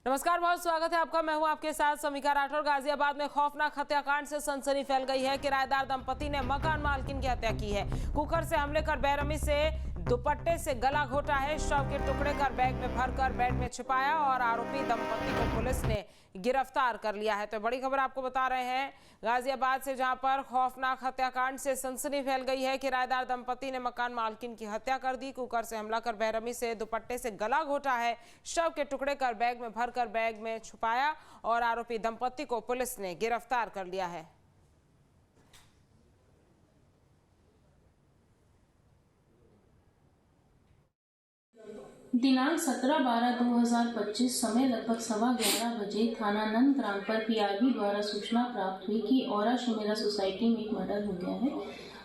नमस्कार, बहुत स्वागत है आपका। मैं हूं आपके साथ समीका राठौर। गाजियाबाद में खौफनाक हत्याकांड से सनसनी फैल गई है। किराएदार दंपति ने मकान मालकिन की हत्या की है। कुकर से हमले कर बेरहमी से दुपट्टे से गला घोटा है। शव के टुकड़े कर बैग में भरकर बेड में छिपाया और आरोपी दंपति को पुलिस ने गिरफ्तार कर लिया है। तो बड़ी खबर आपको बता रहे हैं गाजियाबाद से, जहां पर खौफनाक हत्याकांड से सनसनी फैल गई है। किराएदार दंपति ने मकान मालकिन की हत्या कर दी। कुकर से हमला कर बेरहमी से दुपट्टे से गला घोटा है। शव के टुकड़े कर बैग में भरकर बैग में छुपाया और आरोपी दंपति को पुलिस ने गिरफ्तार कर लिया है। दिनांक 17/12/2025 समय लगभग 11:15 बजे थाना नंदग्राम पर पीआरबी द्वारा सूचना प्राप्त हुई कि औरा शिमेरा सोसाइटी में एक मर्डर हो गया है।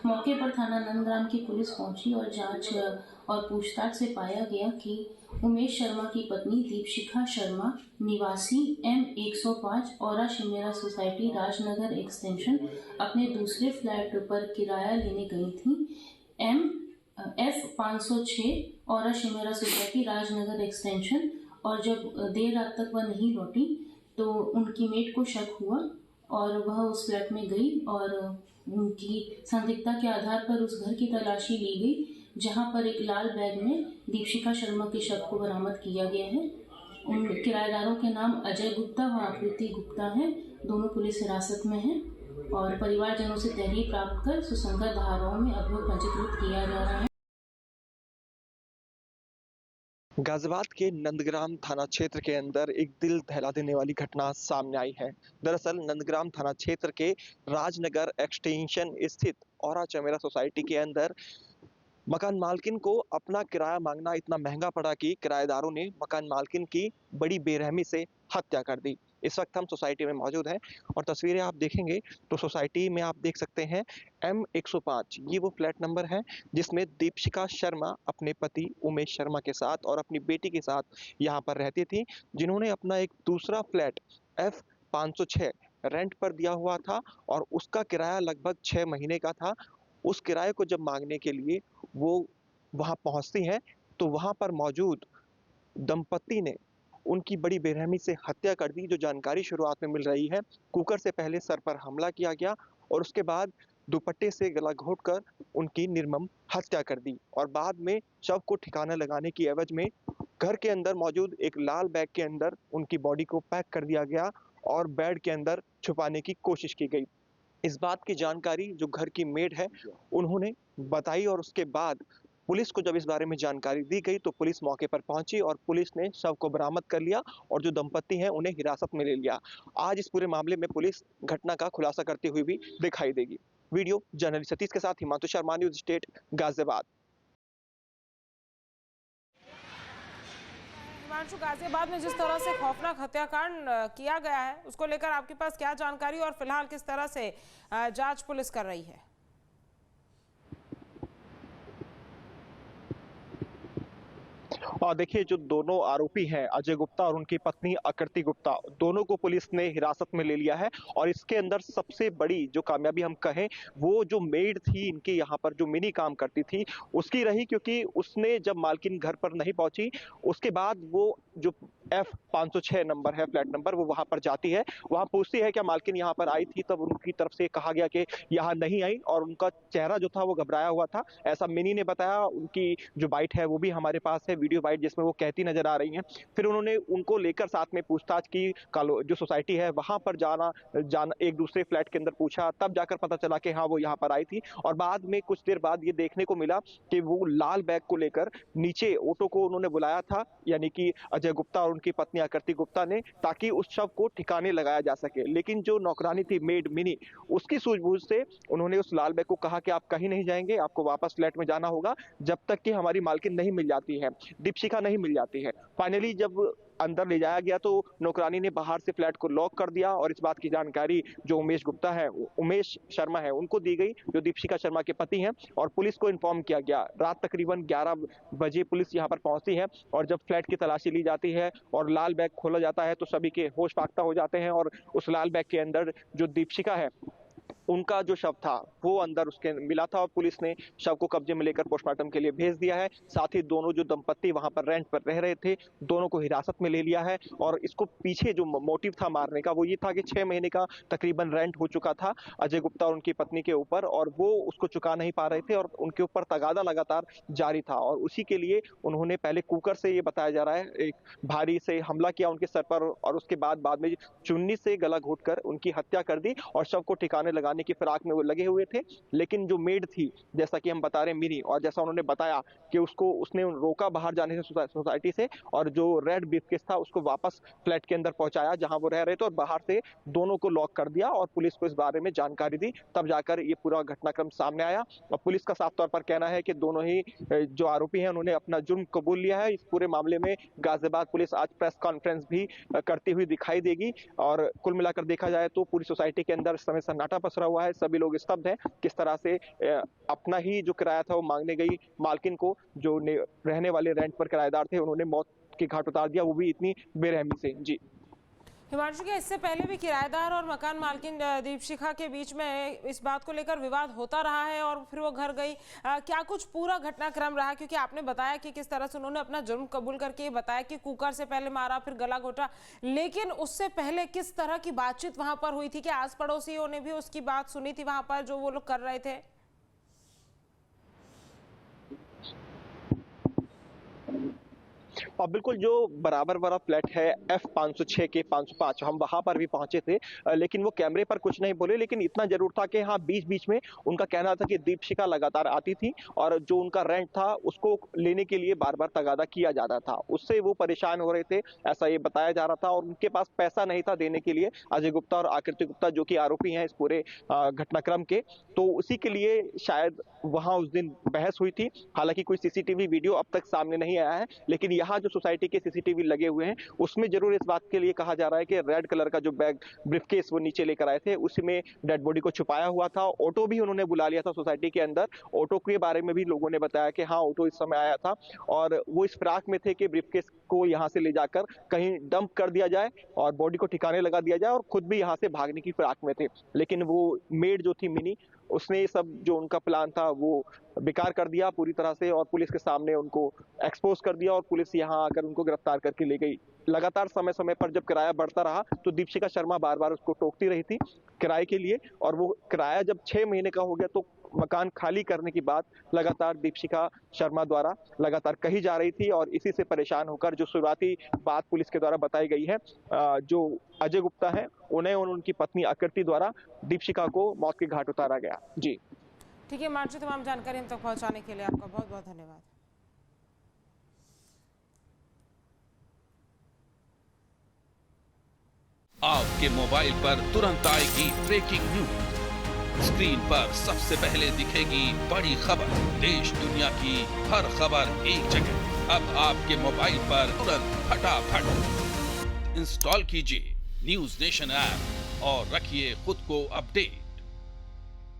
मौके पर थाना नंदग्राम की पुलिस पहुंची और जांच और पूछताछ से पाया गया कि उमेश शर्मा की पत्नी दीपशिखा शर्मा निवासी M105 औरा शिमेरा सोसाइटी राजनगर एक्सटेंशन अपने दूसरे फ्लैट पर किराया लेने गई थी। F506 औरा शिमेरा सोसाइटी राजनगर एक्सटेंशन, और जब देर रात तक वह नहीं लौटी तो उनकी मेट को शक हुआ और वह उस फ्लैट में गई और उनकी संदिग्धता के आधार पर उस घर की तलाशी ली गई, जहां पर एक लाल बैग में दीपशिखा शर्मा के शव को बरामद किया गया है। उन किराएदारों के नाम अजय गुप्ता व आकृति गुप्ता है। दोनों पुलिस हिरासत में हैं और परिवारजनों से तहरीर प्राप्त कर सुसंगत धाराओं में अभियोग पंजीकृत किया जा रहा है। गाजियाबाद के नंदग्राम थाना क्षेत्र के अंदर एक दिल दहला देने वाली घटना सामने आई है। दरअसल नंदग्राम थाना क्षेत्र के राजनगर एक्सटेंशन स्थित औरा चमेरा सोसाइटी के अंदर मकान मालकिन को अपना किराया मांगना इतना महंगा पड़ा कि किराएदारों ने मकान मालकिन की बड़ी बेरहमी से हत्या कर दी। इस वक्त हम सोसाइटी में मौजूद हैं और तस्वीरें आप देखेंगे तो सोसाइटी में आप देख सकते हैं M105 ये वो फ्लैट नंबर है जिसमें दीपशिखा शर्मा अपने पति उमेश शर्मा के साथ और अपनी बेटी के साथ यहाँ पर रहती थी, जिन्होंने अपना एक दूसरा फ्लैट F506 रेंट पर दिया हुआ था और उसका किराया लगभग 6 महीने का था। उस किराए को जब मांगने के लिए वो वहां पहुंचती हैं तो वहां पर मौजूद दंपति ने उनकी बड़ी बेरहमी से हत्या कर दी। जो जानकारी शुरुआत में मिल रही है, कुकर से पहले सर पर हमला किया गया और उसके बाद दुपट्टे से गला घोंटकर उनकी निर्मम हत्या कर दी और बाद में शव को ठिकाना लगाने की एवज में घर के अंदर मौजूद एक लाल बैग के अंदर उनकी बॉडी को पैक कर दिया गया और बेड के अंदर छुपाने की कोशिश की गई। इस बात की जानकारी जो घर की मेड है उन्होंने बताई और उसके बाद पुलिस को जब इस बारे में जानकारी दी गई तो पुलिस मौके पर पहुंची और पुलिस ने शव को बरामद कर लिया और जो दंपति हैं उन्हें हिरासत में ले लिया। आज इस पूरे मामले में पुलिस घटना का खुलासा करते हुए भी दिखाई देगी। वीडियो जर्नलिस्ट सतीश के साथ हिमांशु शर्मा, न्यूज स्टेट गाजियाबाद। हिमांशु, गाजियाबाद में जिस तरह से खौफनाक हत्याकांड किया गया है उसको लेकर आपके पास क्या जानकारी और फिलहाल किस तरह से जांच पुलिस कर रही है? और देखिए, जो दोनों आरोपी हैं अजय गुप्ता और उनकी पत्नी आकृति गुप्ता, दोनों को पुलिस ने हिरासत में ले लिया है और इसके अंदर सबसे बड़ी जो कामयाबी हम कहें वो जो मेड थी इनके यहाँ पर जो मिनी काम करती थी उसकी रही, क्योंकि उसने जब मालकिन घर पर नहीं पहुंची उसके बाद वो जो F506 नंबर है फ्लैट नंबर, वो वहां पर जाती है, वहां पूछती है क्या मालकिन यहाँ पर आई थी, तब उनकी तरफ से कहा गया कि यहाँ नहीं आई और उनका चेहरा जो था वो घबराया हुआ था, ऐसा मिनी ने बताया। उनकी जो बाइट है वो भी हमारे पास है, वीडियो बाइट, जिसमें वो कहती नजर आ रही हैं। फिर उन्होंने उनको लेकर साथ में पूछताछ की, जो सोसाइटी है वहां पर जाना एक दूसरे फ्लैट के अंदर पूछा, तब जाकर पता चला कि हाँ वो यहाँ पर आई थी और बाद में कुछ देर बाद ये देखने को मिला कि वो लाल बैग को लेकर नीचे ऑटो को उन्होंने बुलाया था, यानी कि अजय गुप्ता और उनकी पत्नी आकृति गुप्ता ने, ताकि उस शव को ठिकाने लगाया जा सके। लेकिन जो नौकरानी थी मेड मिनी, उसकी सूझबूझ से उन्होंने उस लाल बैग को कहा कि आप कहीं नहीं जाएंगे, आपको वापस फ्लैट में जाना होगा जब तक कि हमारी मालकिन नहीं मिल जाती है, दीपशिखा नहीं मिल जाती है। फाइनली जब अंदर ले जाया गया तो नौकरानी ने बाहर से फ्लैट को लॉक कर दिया और इस बात की जानकारी जो उमेश शर्मा है उनको दी गई, जो दीपशिखा शर्मा के पति हैं, और पुलिस को इन्फॉर्म किया गया। रात तकरीबन 11 बजे पुलिस यहाँ पर पहुंचती है और जब फ्लैट की तलाशी ली जाती है और लाल बैग खोला जाता है तो सभी के होश फाख्ता हो जाते हैं और उस लाल बैग के अंदर जो दीपशिखा है उनका जो शव था वो अंदर उसके मिला था और पुलिस ने शव को कब्जे में लेकर पोस्टमार्टम के लिए भेज दिया है। साथ ही दोनों जो दंपत्ति वहां पर रेंट पर रह रहे थे, दोनों को हिरासत में ले लिया है। और इसको पीछे जो मोटिव था मारने का वो ये था कि 6 महीने का तकरीबन रेंट हो चुका था अजय गुप्ता और उनकी पत्नी के ऊपर, और वो उसको चुका नहीं पा रहे थे और उनके ऊपर तगादा लगातार जारी था। और उसी के लिए उन्होंने पहले कुकर से, ये बताया जा रहा है, एक भारी से हमला किया उनके सर पर और उसके बाद में चुन्नी से गला घोंटकर उनकी हत्या कर दी और शव को ठिकाने लगाने की फिराक में वो लगे हुए थे। लेकिन जो मेड थी, जैसा कि हम बता रहे हैं मिनी, और जैसा उन्होंने बताया कि उसने रोका बाहर जाने से सोसाइटी से, और जो रेड ब्रीफकेस था उसको वापस फ्लैट के अंदर पहुंचाया जहां वो रह रहे थे और बाहर से दोनों को लॉक कर दिया और पुलिस को इस बारे में जानकारी दी। तब जाकर ये पूरा घटनाक्रम सामने आया और पुलिस का साफ तौर पर कहना है कि दोनों ही जो आरोपी हैं उन्होंने अपना जुर्म कबूल लिया है। इस पूरे मामले में गाजियाबाद पुलिस आज प्रेस कॉन्फ्रेंस भी करती हुई दिखाई देगी। और कुल मिलाकर देखा जाए तो पूरी सोसाइटी के अंदर इस समय सन्नाटा पसरा हुआ है, सभी लोग स्तब्ध हैं। किस तरह से अपना ही जो किराया था वो मांगने गई मालकिन को, जो रहने वाले रेंट पर किराएदार थे, उन्होंने मौत के घाट उतार दिया, वो भी इतनी बेरहमी से। जी हिमांशु के इससे पहले भी किराएदार और मकान मालकिन दीपशिखा के बीच में इस बात को लेकर विवाद होता रहा है और फिर वो घर गई, क्या कुछ पूरा घटनाक्रम रहा? क्योंकि आपने बताया कि किस तरह से उन्होंने अपना जुर्म कबूल करके ये बताया कि कुकर से पहले मारा फिर गला घोटा, लेकिन उससे पहले किस तरह की बातचीत वहां पर हुई थी? कि आस पड़ोसियों ने भी उसकी बात सुनी थी वहां पर जो वो लोग कर रहे थे? और बिल्कुल जो बराबर वाला फ्लैट है F506 के 505, हम वहां पर भी पहुंचे थे, लेकिन वो कैमरे पर कुछ नहीं बोले। लेकिन इतना जरूर था कि हाँ, बीच बीच में उनका कहना था कि दीपशिखा लगातार आती थी और जो उनका रेंट था उसको लेने के लिए बार बार तगादा किया जाता था, उससे वो परेशान हो रहे थे, ऐसा ये बताया जा रहा था। और उनके पास पैसा नहीं था देने के लिए, अजय गुप्ता और आकृति गुप्ता जो कि आरोपी हैं इस पूरे घटनाक्रम के, तो उसी के लिए शायद वहां उस दिन बहस हुई थी। हालांकि कोई सीसीटीवी वीडियो अब तक सामने नहीं आया है, लेकिन यहाँ जो सोसाइटी के सीसीटीवी लगे हुए हैं उसमें जरूर इस बात के लिए कहा जा रहा है कि रेड कलर का जो बैग ब्रीफकेस वो नीचे लेकर आए थे, उसी में डेड बॉडी को छुपाया हुआ था। ऑटो भी उन्होंने बुला लिया था सोसाइटी के अंदर, ऑटो के बारे में भी लोगों ने बताया कि हाँ, ऑटो इस समय आया था और वो इस फिराक में थे कि ब्रीफकेस को यहाँ से ले जाकर कहीं डंप कर दिया जाए और बॉडी को ठिकाने लगा दिया जाए, और खुद भी यहाँ से भागने की फिराक में थे। लेकिन वो मेड जो थी मिनी, उसने सब जो उनका प्लान था वो बेकार कर दिया पूरी तरह से और पुलिस के सामने उनको एक्सपोज कर दिया और पुलिस यहाँ आकर उनको गिरफ्तार करके ले गई। लगातार समय समय पर जब किराया बढ़ता रहा तो दीपशिखा शर्मा बार बार उसको टोकती रही थी किराए के लिए, और वो किराया जब 6 महीने का हो गया तो मकान खाली करने की बात लगातार दीपशिखा शर्मा द्वारा लगातार कही जा रही थी। और इसी से परेशान होकर जो शुरुआती बात पुलिस के द्वारा बताई गई है, जो अजय गुप्ता है उन्हें और उनकी पत्नी आकृति द्वारा दीपशिखा को मौत के घाट उतारा गया। जी ठीक है मार्ची, तमाम जानकारी हम तक पहुंचाने के लिए आपका बहुत बहुत धन्यवाद। आपके मोबाइल पर तुरंत आएगी ब्रेकिंग न्यूज, स्क्रीन पर सबसे पहले दिखेगी बड़ी खबर, देश दुनिया की हर खबर एक जगह। अब आपके मोबाइल पर तुरंत फटाफट इंस्टॉल कीजिए न्यूज नेशन ऐप और रखिए खुद को अपडेट।